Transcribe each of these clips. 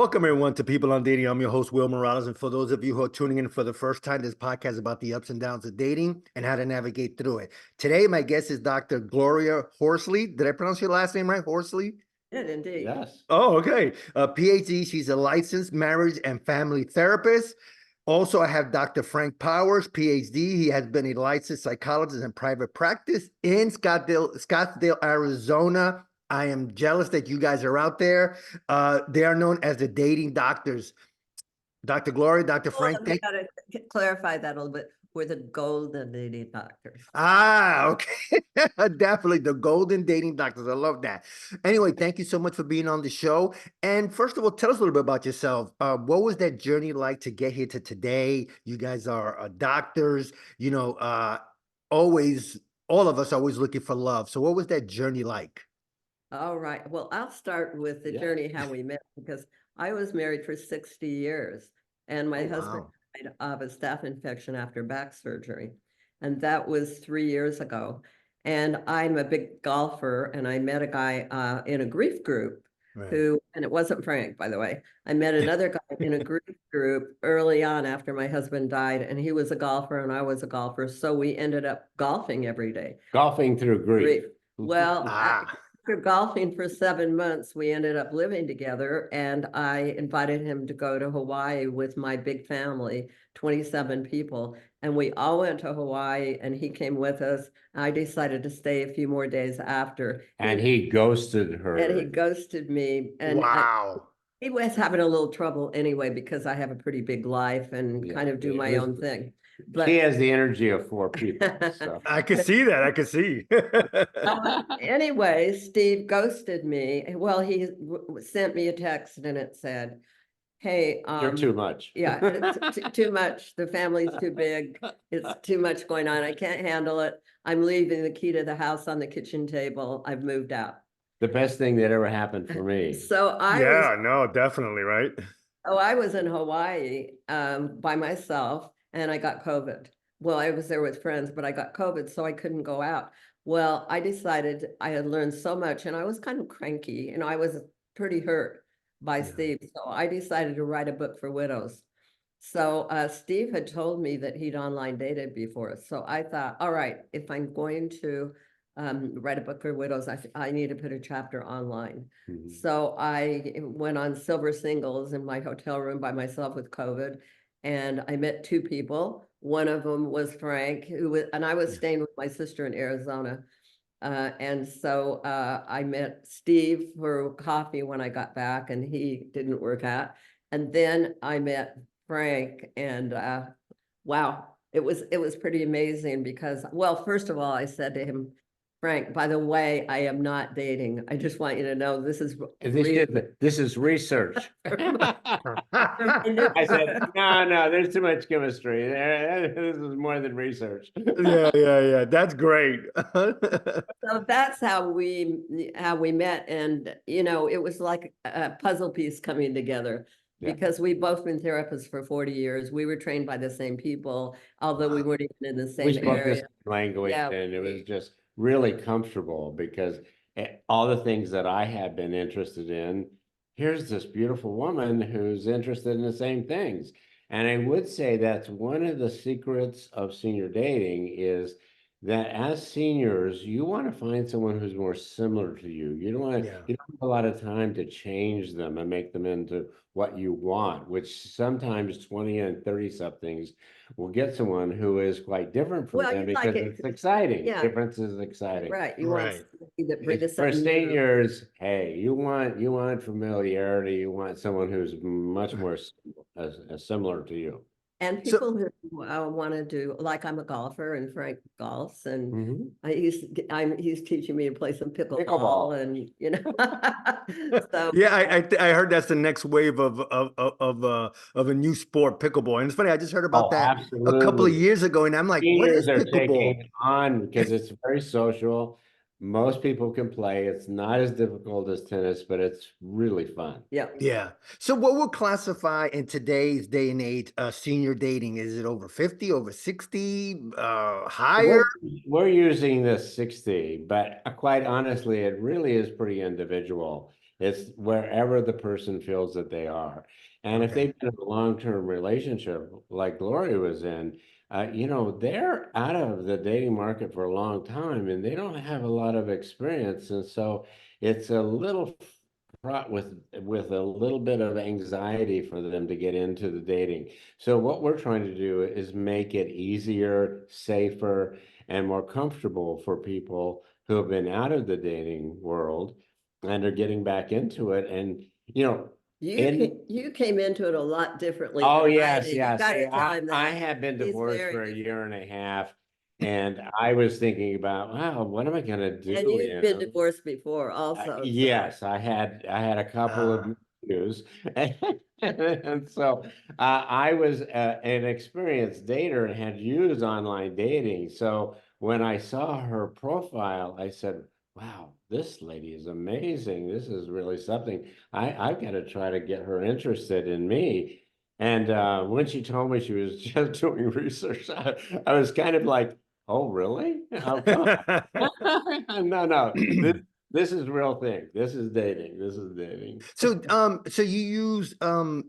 Welcome, everyone, to People on Dating. I'm your host, Will Morales. And for those of you who are tuning in for the first time, this podcast is about the ups and downs of dating and how to navigate through it. Today, my guest is Dr. Gloria Horsley. Did I pronounce your last name right? Horsley? Did indeed. Yes. Oh, okay. PhD. She's a licensed marriage and family therapist. Also, I have Dr. Frank Powers, PhD. He has been a licensed psychologist in private practice in Scottsdale, Arizona. I am jealous that you guys are out there. They are known as the dating doctors. Dr. Gloria, Dr. Frank. We got to clarify that a little bit. We're the golden dating doctors. Okay. Definitely the golden dating doctors. I love that. Anyway, thank you so much for being on the show. And first of all, tell us a little bit about yourself. What was that journey like to get here to today? You guys are doctors, always, all of us always looking for love. So what was that journey like? All right. Well, I'll start with the journey, how we met, because I was married for 60 years and my husband died of a staph infection after back surgery. And that was 3 years ago. And I'm a big golfer, and I met a guy in a grief group who, and it wasn't Frank, by the way. I met another guy in a grief group early on after my husband died, and he was a golfer and I was a golfer. So we ended up golfing every day. Golfing through grief. Well, after golfing for 7 months, we ended up living together, and I invited him to go to Hawaii with my big family, 27 people. And we all went to Hawaii, and he came with us. I decided to stay a few more days after. And he ghosted her. And he ghosted me. And he was having a little trouble anyway, because I have a pretty big life and kind of do my own thing. But he has the energy of 4 people. So. I could see that. I could see. Anyway, Steve ghosted me. Well, he sent me a text and it said, hey, you're too much. Yeah, it's too much. The family's too big. It's too much going on. I can't handle it. I'm leaving the key to the house on the kitchen table. I've moved out. The best thing that ever happened for me. So definitely, right? Oh, I was in Hawaii by myself, and I got COVID. Well, I was there with friends, but I got COVID, so I couldn't go out. Well, I decided I had learned so much, and I was kind of cranky, and I was pretty hurt by Steve. So I decided to write a book for widows. So Steve had told me that he'd online dated before. So I thought, all right, if I'm going to write a book for widows, I need to put a chapter online. So I went on Silver Singles in my hotel room by myself with COVID. And I met 2 people. One of them was Frank, and I was staying with my sister in Arizona. And so I met Steve for coffee when I got back, and he didn't work out. And then I met Frank, and wow, it was pretty amazing because, well, first of all, I said to him, Frank, by the way, I am not dating. I just want you to know this is research. I said, no, there's too much chemistry. This is more than research. Yeah. That's great. So that's how we met. And, it was like a puzzle piece coming together. Because we've both been therapists for 40 years. We were trained by the same people, although we weren't even in the same area. We spoke this language, and it was just really comfortable because all the things that I had been interested in, here's this beautiful woman who's interested in the same things. And I would say that's one of the secrets of senior dating is that as seniors, you want to find someone who's more similar to you. You don't want to, you don't have a lot of time to change them and make them into what you want, which sometimes 20 and 30 somethings will get someone who is quite different from them because it's exciting. Difference is exciting. Right. You want that bring us for seniors, hey, you want familiarity. You want someone who's much more similar to you. And people who want to do, like I'm a golfer and Frank golfs, and he's teaching me to play some pickleball. And so I heard that's the next wave of a new sport, pickleball. And it's funny, I just heard about that a couple of years ago, and I'm like, what is pickleball? On because it's very social. Most people can play. It's not as difficult as tennis, but it's really fun. Yeah. So what would classify in today's day and age senior dating? Is it over 50, over 60, higher? We're using this 60, but quite honestly, it really is pretty individual. It's wherever the person feels that they are. And if Okay. they've been in a long-term relationship like Gloria was in, they're out of the dating market for a long time and they don't have a lot of experience. And so it's a little fraught with a little bit of anxiety for them to get into the dating. So what we're trying to do is make it easier, safer, and more comfortable for people who have been out of the dating world and are getting back into it. And You came into it a lot differently oh than I yes, did. You yes. got to tell him I that. have been He's divorced very for a different. year and a half, and I was thinking about, wow, what am I gonna And do? you've been divorced before also, so. Yes, I had a couple of Uh, news, and so I was an experienced dater and had used online dating. So when I saw her profile, I said, "Wow, this lady is amazing. This is really something. I've got to try to get her interested in me." And when she told me she was just doing research, I was kind of like, "Oh, really? Oh, come on." No, no. This is real thing. This is dating. This is dating. so you use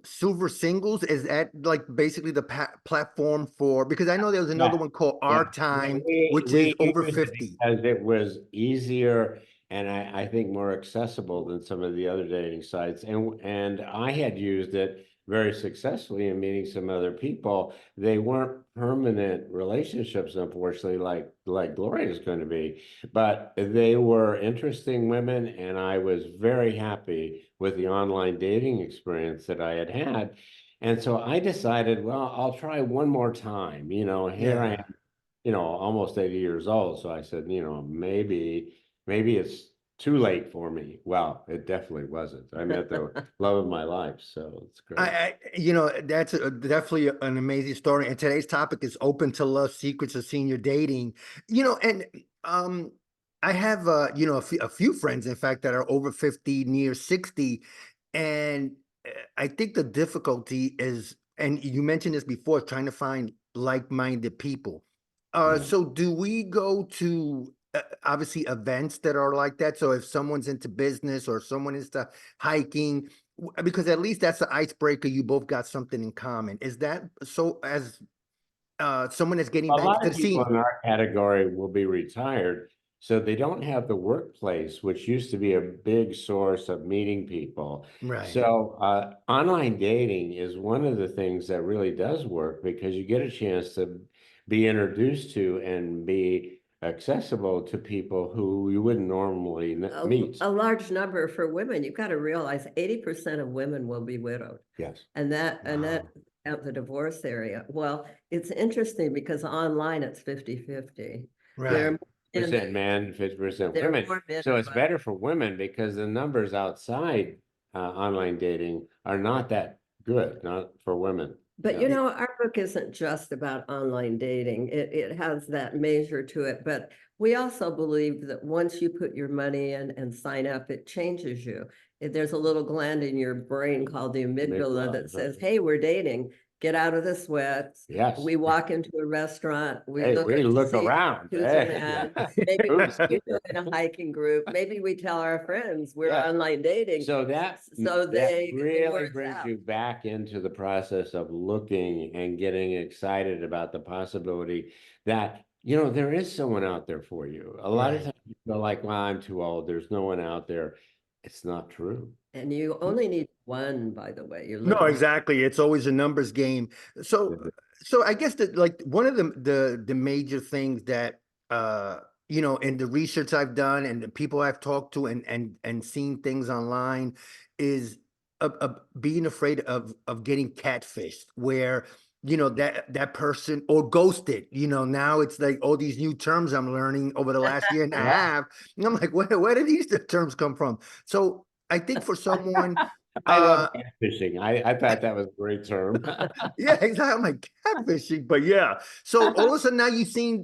Silver Singles? Is that like basically the platform for? Because I know there was Yeah, another one called yeah. Our Time, which is We over used it 50. because it was easier and I think more accessible than some of the other dating sites. And I had used it very successfully in meeting some other people. They weren't permanent relationships, unfortunately, like Gloria is going to be, but they were interesting women, and I was very happy with the online dating experience that I had had. And so I decided, well, I'll try one more time. Here I Yeah. am, almost 80 years old. So I said, maybe it's too late for me. Well, it definitely wasn't. I met the love of my life. So it's great. That's definitely an amazing story. And today's topic is open to love, secrets of senior dating. And I have a few friends, in fact, that are over 50, near 60, and I think the difficulty is, and you mentioned this before, trying to find like-minded people. Yeah. So do we go to obviously events that are like that? So if someone's into business or someone is into hiking, because at least that's the icebreaker. You both got something in common. Is that so? As someone that's getting A back lot into of the people scene, in our category will be retired, so they don't have the workplace, which used to be a big source of meeting people. right? So, online dating is one of the things that really does work because you get a chance to be introduced to and be accessible to people who you wouldn't normally meet. A large number for women. You've got to realize 80% of women will be widowed. Yes. And that Wow. at the divorce area. Well, it's interesting because online it's 50-50. There Right. are men, Percent men, 50% there are women. more men So it's involved. better for women because the numbers outside online dating are not that good, not for women. But Yeah. our book isn't just about online dating. It has that measure to it. But we also believe that once you put your money in and sign up, it changes you. There's a little gland in your brain called the amygdala that says, hey, we're dating. Get out of the sweats. Yes. We walk into a restaurant. We Hey, look we at to look see around. who's a Hey. man. Maybe we Who's do it in a hiking group. Maybe we tell our friends we're yes. online dating. So that So that it really works brings out. you back into the process of looking and getting excited about the possibility that there is someone out there for you. A lot of Right. times you feel like, well, I'm too old. There's no one out there. It's not true. And you only need one, by the way. You're No, looking. exactly. It's always a numbers game. So I guess that like one of the major things that in the research I've done and the people I've talked to and seen things online is being afraid of getting catfished, where that person or ghosted. Now it's like all these new terms I'm learning over the last year and a Yeah. half. And I'm like, where did these terms come from? So I think for someone I love uh catfishing. I thought that was a great term. yeah, exactly. I'm like catfishing, but yeah. So all of a sudden now you've seen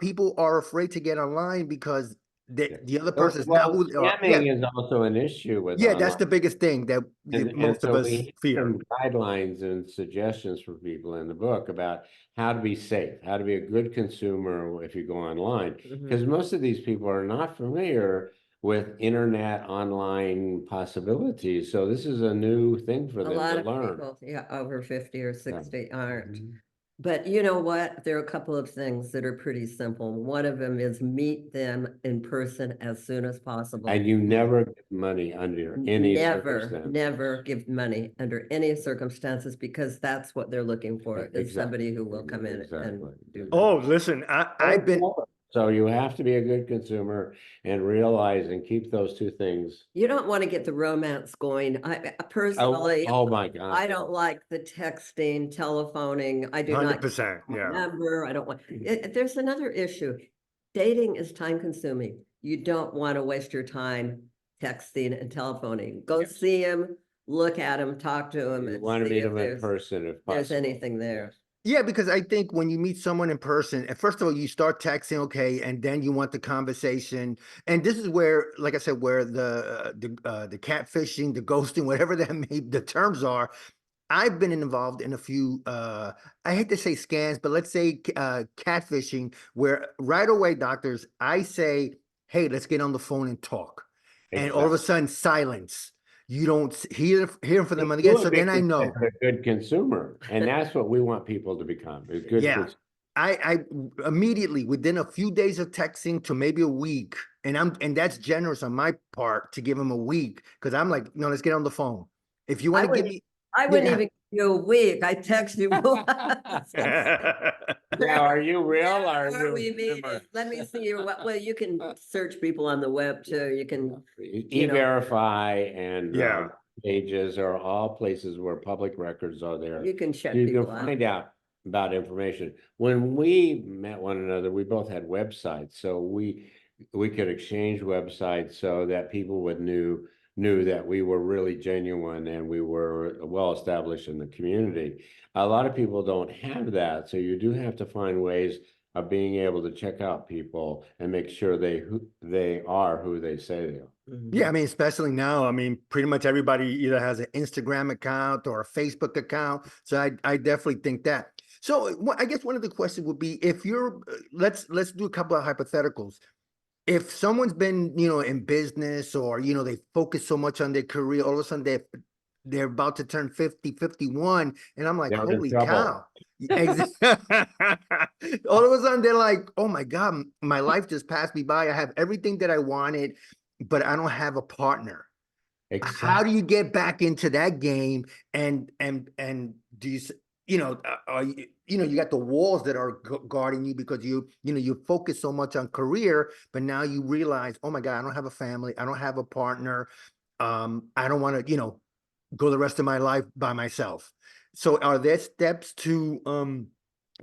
people are afraid to get online because Yeah. the other Well, person's not well, who they are. Yeah, scamming is also an issue with yeah, that's online. the biggest thing that And most of so us we have fear. some guidelines and suggestions for people in the book about how to be safe, how to be a good consumer if you go online. Mhm. Because most of these people are not familiar with internet online possibilities. So this is a new thing for A them lot to of learn. people, yeah, over 50 or 60 aren't. Mhm. But you know what? There are a couple of things that are pretty simple. One of them is meet them in person as soon as possible. And you never give money under any Never, circumstance. never give money under any circumstances, because that's what they're looking for, is Exactly. somebody who will come in and Exactly. do. Oh, listen, I've been, So you have to be a good consumer and realize and keep those two things. You don't want to get the romance going. I personally, Oh my God. I don't like the texting, telephoning. I do not 100%, my yeah. number. I don't want, there's another issue. Dating is time consuming. You don't want to waste your time texting and telephoning. Go see him, look at him, talk to him, You and want to see meet if them in person if there's possible. anything there. Yeah, because I think when you meet someone in person, and first of all, you start texting, okay, and then you want the conversation. And this is where, like I said, where the catfishing, the ghosting, whatever the terms are. I've been involved in a few, I hate to say scams, but let's say catfishing, where right away, doctors, I say, hey, let's get on the phone and talk. And all of a sudden, silence. You don't hear from them again. So then I know. A good consumer, and that's what we want people to become. A good Yeah. consumer. I immediately, within a few days of texting to maybe a week, and that's generous on my part to give them a week, because I'm like, no, let's get on the phone. If you want to give me, I wouldn't even give you a week. I text you. Now, are you real? Or Are we meeting? Let me see your, well, you can search people on the web too. You can, E-Verify and Yeah. pages are all places where public records are there. you can check You people can out. find out about information. When we met one another, we both had websites, so we could exchange websites so that people would knew that we were really genuine and we were well established in the community. A lot of people don't have that, so you do have to find ways of being able to check out people and make sure they are who they say they are. Yeah, I mean, especially now, I mean, pretty much everybody either has an Instagram account or a Facebook account. So I definitely think that. So I guess one of the questions would be, if you're, let's do a couple of hypotheticals. If someone's been, in business, or, they focus so much on their career, all of a sudden they're about to turn 50, 51. And I'm like, They're in holy trouble. cow. All of a sudden they're like, oh my God, my life just passed me by. I have everything that I wanted, but I don't have a partner. Exactly. How do you get back into that game? And do you, you got the walls that are guarding you, because you focus so much on career, but now you realize, oh my God, I don't have a family. I don't have a partner. I don't want to, go the rest of my life by myself. So are there steps to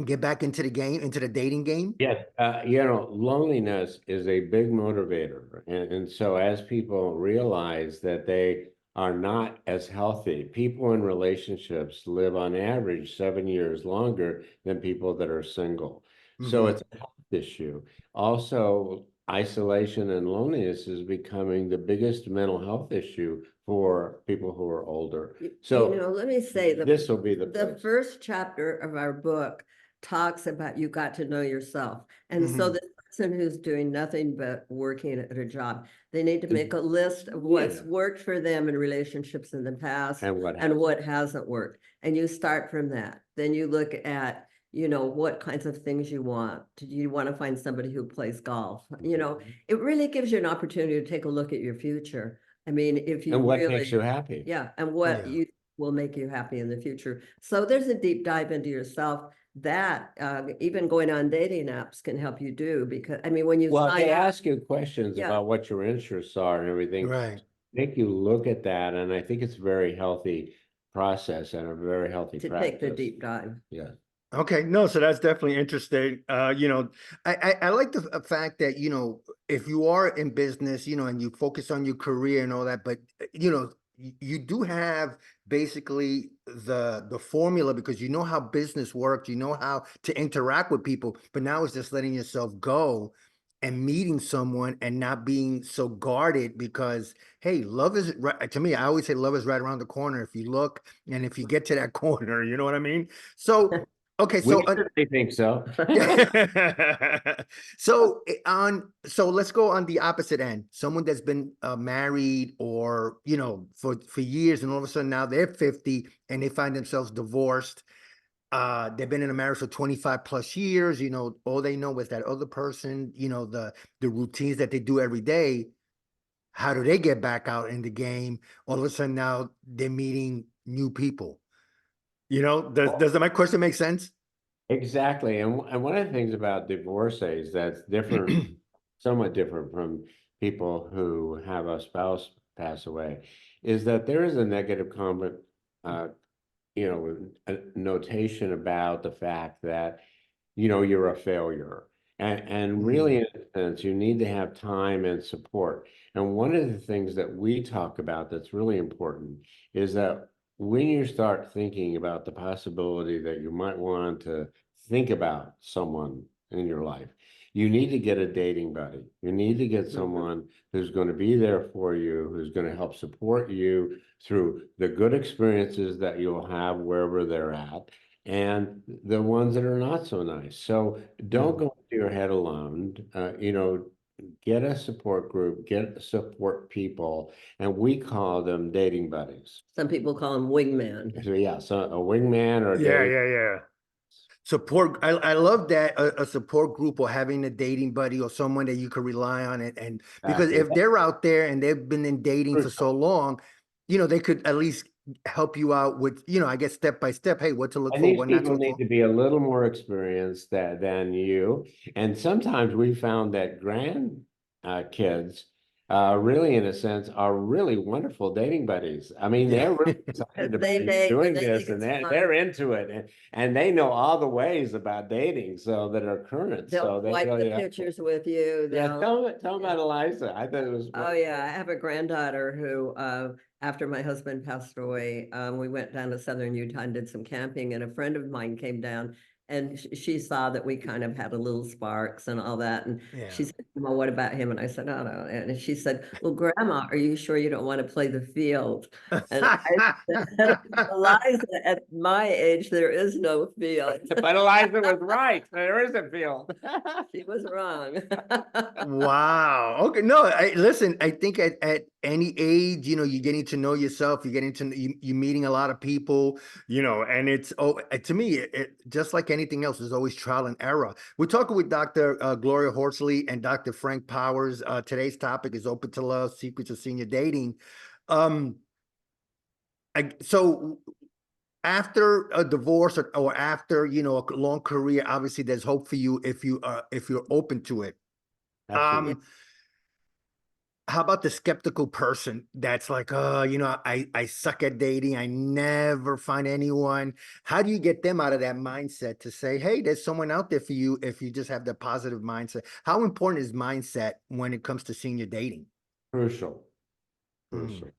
get back into the game, into the dating game? Yes, loneliness is a big motivator. And so as people realize that they are not as healthy, people in relationships live on average 7 years longer than people that are single. So it's a health issue. Also, isolation and loneliness is becoming the biggest mental health issue for people who are older. So let me say, this will be the place. first chapter of our book talks about, you got to know yourself. And so the person who's doing nothing but working at a job, they need to make a list of what's worked for them in relationships in the past And what hasn't worked. And you start from that. Then you look at, what kinds of things you want. Do you want to find somebody who plays golf? It really gives you an opportunity to take a look at your future. I mean, if you and what really, makes you happy. yeah, and what Yeah. you will make you happy in the future. So there's a deep dive into yourself that even going on dating apps can help you do, because I mean, when you Well, sign they up, ask you questions about what your interests are and everything. Right. Make you look at that, and I think it's a very healthy process and a very healthy to practice. take the deep dive. Yeah. Okay, no, so that's definitely interesting. I like the fact that, if you are in business, and you focus on your career and all that, but you do have basically the formula, because you know how business works, you know how to interact with people, but now it's just letting yourself go and meeting someone and not being so guarded, because hey, love is right. To me, I always say love is right around the corner if you look, and if you get to that corner, you know what I mean? So Okay, We so certainly think so. yeah. So let's go on the opposite end. Someone that's been married or for years, and all of a sudden now they're 50 and they find themselves divorced. They've been in a marriage for 25 plus years. All they know is that other person, the routines that they do every day. How do they get back out in the game? All of a sudden now they're meeting new people. Does my question make sense? Exactly. And one of the things about divorcees that's different, somewhat different from people who have a spouse pass away, is that there is a negative comment, uh, a notation about the fact that, you're a failure. And really, Mm, in a sense, you need to have time and support. And one of the things that we talk about that's really important is that when you start thinking about the possibility that you might want to think about someone in your life, you need to get a dating buddy. You need to get someone who's going to be there for you, who's going to help support you through the good experiences that you'll have wherever they're at and the ones that are not so nice. So don't mm. go into your head alone. Get a support group, get support people, and we call them dating buddies. Some people call him wingman. So yeah, so a wingman or a Yeah, dating. yeah, yeah. Support. I love that a support group or having a dating buddy or someone that you can rely on, and because Exactly. if That's they're out there and they've been in dating for so crucial. long, they could at least help you out with, I guess step by step. Hey, what to look And for, these what not to people look need for. to be a little more experienced than you. And sometimes we found that grand kids, really, in a sense, are really wonderful dating buddies. I mean, Yeah. they're really excited They about you date and doing they this, think and it's they're fun. into it, and they know all the ways about dating, so that are current. They'll So that's wipe the really helpful. pictures with you. Yeah, They'll, tell them yeah. about Eliza. I thought it was Oh yeah, I have a granddaughter who, after my husband passed away, we went down to southern Utah and did some camping, and a friend of mine came down, and she saw that we kind of had a little sparks and all that, and Yeah. she said, "Well, what about him?" And I said, "Oh no," and she said, "Well, Grandma, are you sure you don't want to play the field?" And I said, "Eliza, at my age, there is no field." but Eliza was right. There is a field. She was wrong. Wow. Okay. No, listen, I think at any age, you're getting to know yourself, you're getting to you're meeting a lot of people, and it's to me, just like anything else, there's always trial and error. We're talking with Dr. Gloria Horsley and Dr. Frank Powers. Today's topic is Open to Love, Secrets of Senior Dating. Um, so after a divorce or after, a long career, obviously there's hope for you if you're open to it. Absolutely. Um, how about the skeptical person that's like, oh, I suck at dating. I never find anyone. How do you get them out of that mindset to say, hey, there's someone out there for you if you just have the positive mindset? How important is mindset when it comes to senior dating? Crucial. Mm, Crucial.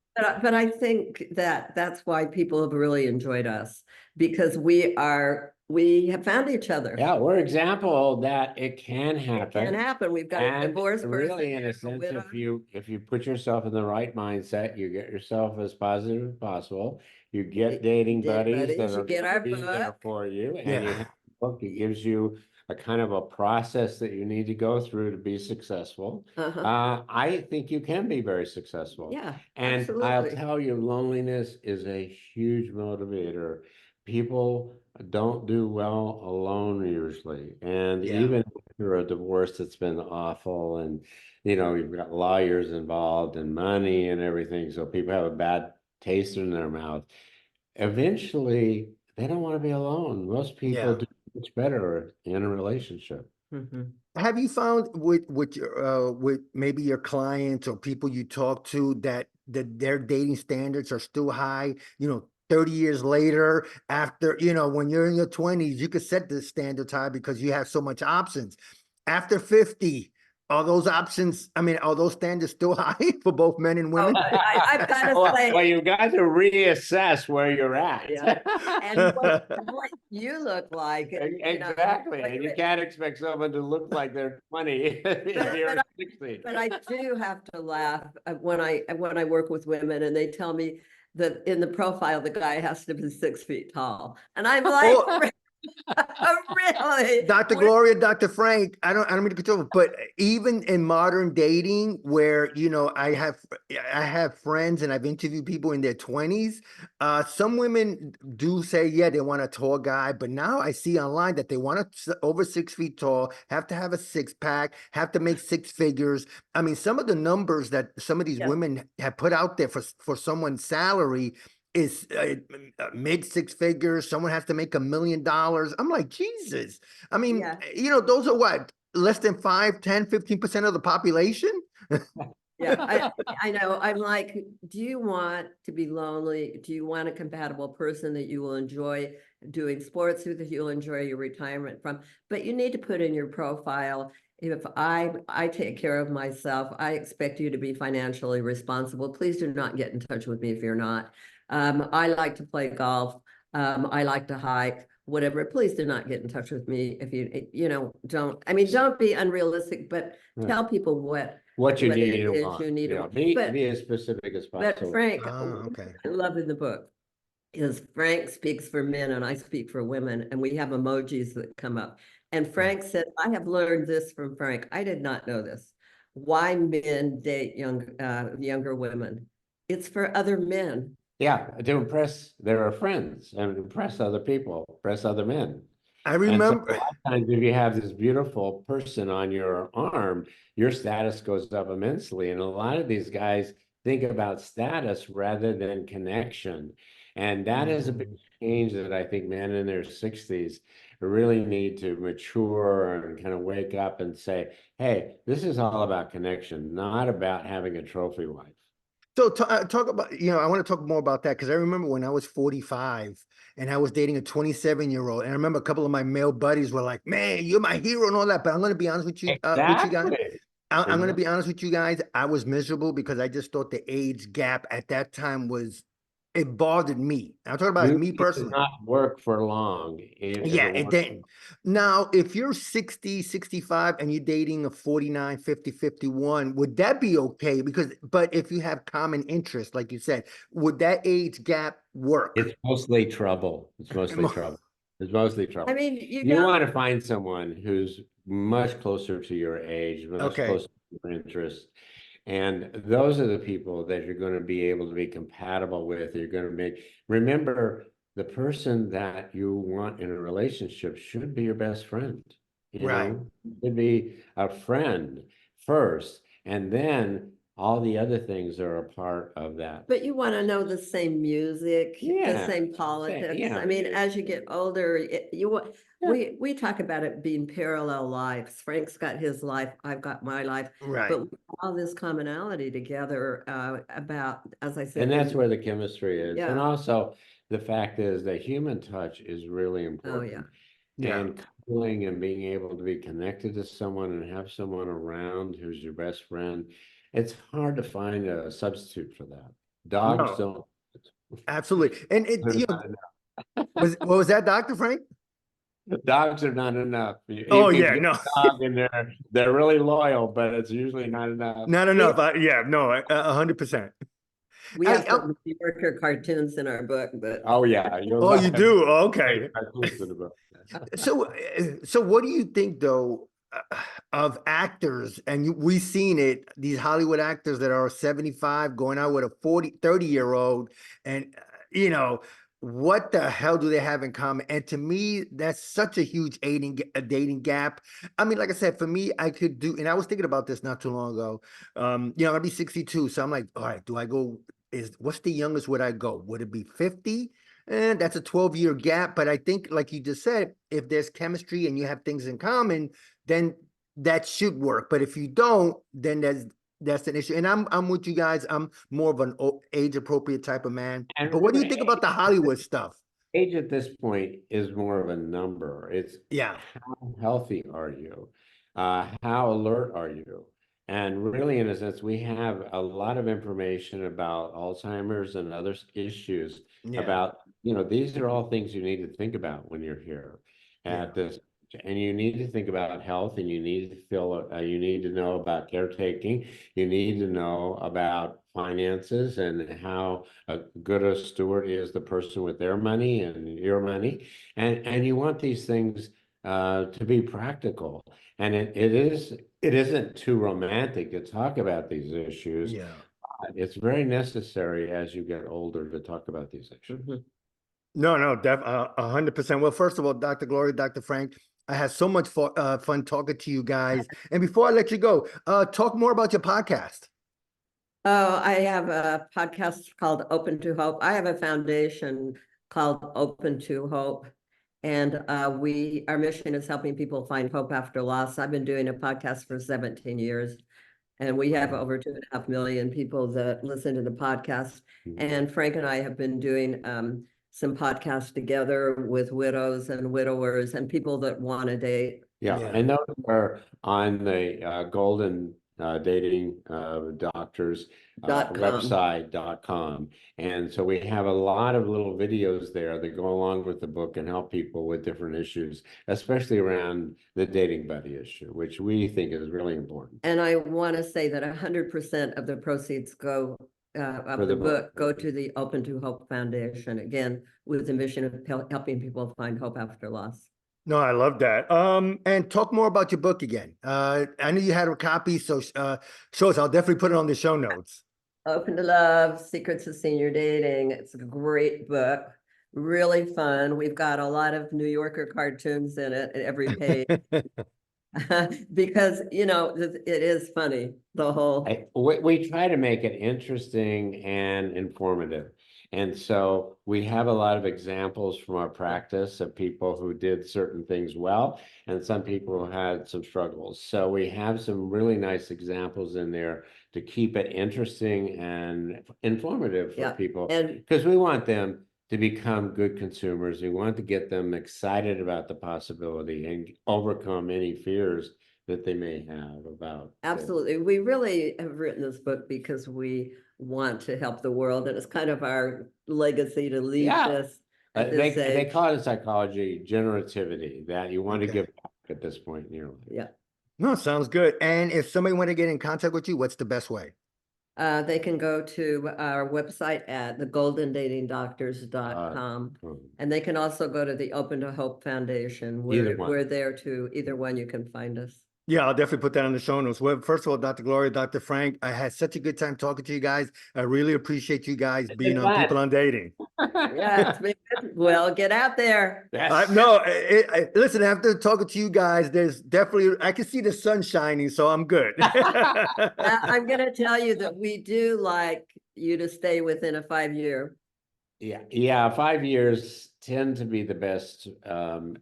But I think that that's why people have really enjoyed us, because we have found each other. Yeah, we're example that it can It can happen. happen. We've got a And divorced person, really, in a a sense, widow. if you put yourself in the right mindset, you get yourself as positive as possible. You get dating Dating buddies that buddies, you are get going to our be there book. for you, and you yeah, have a book. It gives you a kind of a process that you need to go through to be successful. Uh-huh. I think you can be very successful. Yeah, And I'll absolutely. tell you, loneliness is a huge motivator. People don't do well alone usually. And yeah, even after a divorce that's been awful and you've got lawyers involved and money and everything, so people have a bad taste in their mouth. Eventually, they don't want to be alone. Most people yeah. do much better in a relationship. Mhm. Have you found with maybe your clients or people you talk to that their dating standards are still high? 30 years later, after, when you're in your 20s, you could set the standards high because you have so much options. After 50, are those options, I mean, are those standards still high for both men and Oh, women? I've got to Well, say, you've got to reassess where you're at. yeah. And what you look like, Exactly. what And you you're, can't expect someone to look like they're 20 if you're but 60. But I do have to laugh when I work with women and they tell me that in the profile the guy has to be 6 feet tall, and I'm like, Oh, Really? Dr. Where- Gloria, Dr. Frank, I don't mean to control, but even in modern dating where, I have friends and I've interviewed people in their 20s, some women do say, yeah, they want a tall guy, but now I see online that they want over 6 feet tall, have to have a six pack, have to make six figures. I mean, some of the numbers that some of these Yeah. women have put out there for someone's salary is mid six figures. Someone has to make $1 million. I'm like, Jesus. I mean, Yeah. those are what, less than 5, 10, 15% of the population? Yeah, I know. I'm like, do you want to be lonely? Do you want a compatible person that you will enjoy doing sports with, that you'll enjoy your retirement from? But you need to put in your profile, if I take care of myself, I expect you to be financially responsible. Please do not get in touch with me if you're not. I like to play golf. I like to hike, whatever. Please do not get in touch with me if don't be unrealistic, but tell people what you it need and is want. you need to Yeah, want. be as specific as But possible. Frank, Oh, okay. I love in the book is Frank speaks for men and I speak for women, and we have emojis that come up. And Frank said, I have learned this from Frank. I did not know this. Why men date younger women. It's for other men. Yeah, to impress their friends and impress other people, impress other men. I And so a remember. lot of times if you have this beautiful person on your arm, your status goes up immensely. And a lot of these guys think about status rather than connection. And that is a big change that I think men in their 60s really need to mature and kind of wake up and say, hey, this is all about connection, not about having a trophy wife. So talk about, I want to talk more about that because I remember when I was 45 and I was dating a 27-year-old. And I remember a couple of my male buddies were like, man, you're my hero and all that. But I'm going to be honest with you, guys. Exactly. I'm going to be honest with you guys. I was miserable because I just thought the age gap at that time it bothered me. I'm talking about me It does personally. not work for long. Yeah, it didn't. Now, if you're 60, 65 and you're dating a 49, 50, 51, would that be okay? But if you have common interests, like you said, would that age gap work? It's mostly trouble. It's mostly trouble. It's mostly I trouble. mean, you You don't. want to find someone who's much closer to your age, much Okay, closer to your interest. And those are the people that you're going to be able to be compatible with. You're going to remember, the person that you want in a relationship should be your best friend. right. Should be a friend first, and then all the other things are a part of that. But you want to know the same music, the Yeah, same politics. yeah, I mean, yeah. as you get older, we talk about it being parallel lives. Frank's got his life, I've got my life, Right. but we have all this commonality together about, as I said, And that's where the chemistry is. And yeah. also the fact is that human touch is really Oh yeah. important. Yeah. And cuddling and being able to be connected to someone and have someone around who's your best friend, it's hard to find a substitute for that. Dogs No, don't. absolutely. And They're not enough. what was that, Dr. Frank? Dogs are not enough. You Oh, can yeah, get no, a dog and they're really loyal, but it's usually not enough. not We, enough. Yeah, no, 100%. we have some New Yorker cartoons in our book, but Oh yeah, you'll Oh, you love do? great Okay. cartoons in the book. So what do you think though of actors? And we've seen it, these Hollywood actors that are 75 going out with a 30-year-old, and what the hell do they have in common? And to me, that's such a huge dating gap. I mean, like I said, for me, I could do, and I was thinking about this not too long ago. I'd be 62, so I'm like, all right, do I go? What's the youngest would I go? Would it be 50? And that's a 12-year gap. But I think, like you just said, if there's chemistry and you have things in common, then that should work. But if you don't, then that's an issue. And I'm with you guys. I'm more of an age appropriate type of man. And But what do you remember, think about the Hollywood stuff? age at this point is more of a number. It's Yeah. how healthy are you? How alert are you? And really, in a sense, we have a lot of information about Alzheimer's and other issues Yeah. about, these are all things you need to think about when you're here Yeah. at this. And you need to think about health, and you need to know about caretaking. You need to know about finances and how good a steward is the person with their money and your money. And you want these things to be practical. And it isn't too romantic to talk about these issues. Yeah. It's very necessary as you get older to talk about these issues. Mhm. No, 100%. Well, first of all, Dr. Gloria, Dr. Frank, I had so much fun talking to you guys. And before I let you go, talk more about your podcast. Oh, I have a podcast called Open to Hope. I have a foundation called Open to Hope. And our mission is helping people find hope after loss. I've been doing a podcast for 17 years. And we have over 2.5 million people that listen to the podcast. And Frank and I have been doing some podcasts together with widows and widowers and people that want to date. Yeah, and those are on the Golden Dating Doctors website.com. And so we have a lot of little videos there that go along with the book and help people with different issues, especially around the dating buddy issue, which we think is really important. And I want to say that 100% of the proceeds go of the book go to the Open to Hope Foundation, again, with the mission of helping people find hope after loss. No, I love that. And talk more about your book again. I know you had a copy, so show us. I'll definitely put it on the show notes. Open to Love, Secrets of Senior Dating. It's a great book, really fun. We've got a lot of New Yorker cartoons in it at every page. Because, you know, it is funny, the whole. We try to make it interesting and informative. And so we have a lot of examples from our practice of people who did certain things well, and some people who had some struggles. So we have some really nice examples in there to keep it interesting and informative for people, because we want them to become good consumers. We want to get them excited about the possibility and overcome any fears that they may have about. Absolutely. We really have written this book because we want to help the world, and it's kind of our legacy to leave this. They call it in psychology generativity, that you want to give back at this point in your life. Yeah. No, sounds good. And if somebody want to get in contact with you, what's the best way? They can go to our website at thegoldendatingdoctors.com. And they can also go to the Open to Hope Foundation. We're there too. Either one, you can find us. Yeah, I'll definitely put that on the show notes. Well, first of all, Dr. Gloria, Dr. Frank, I had such a good time talking to you guys. I really appreciate you guys being on People on Dating. Yeah, it's been good. Well, get out there. Listen, after talking to you guys, there's definitely, I can see the sun shining, so I'm good. I'm going to tell you that we do like you to stay within a 5-year. Yeah, 5 years tend to be the best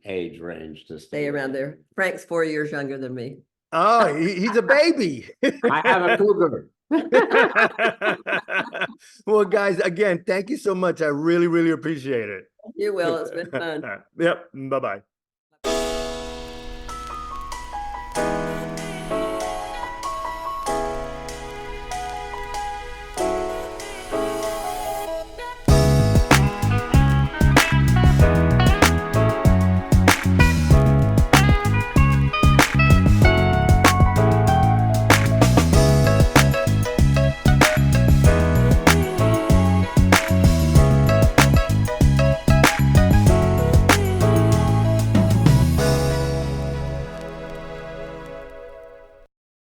age range to stay around there. Frank's 4 years younger than me. Oh, he's a baby. I have a cougar. Well, guys, again, thank you so much. I really, really appreciate it. You will. It's been fun. Yep. Bye-bye.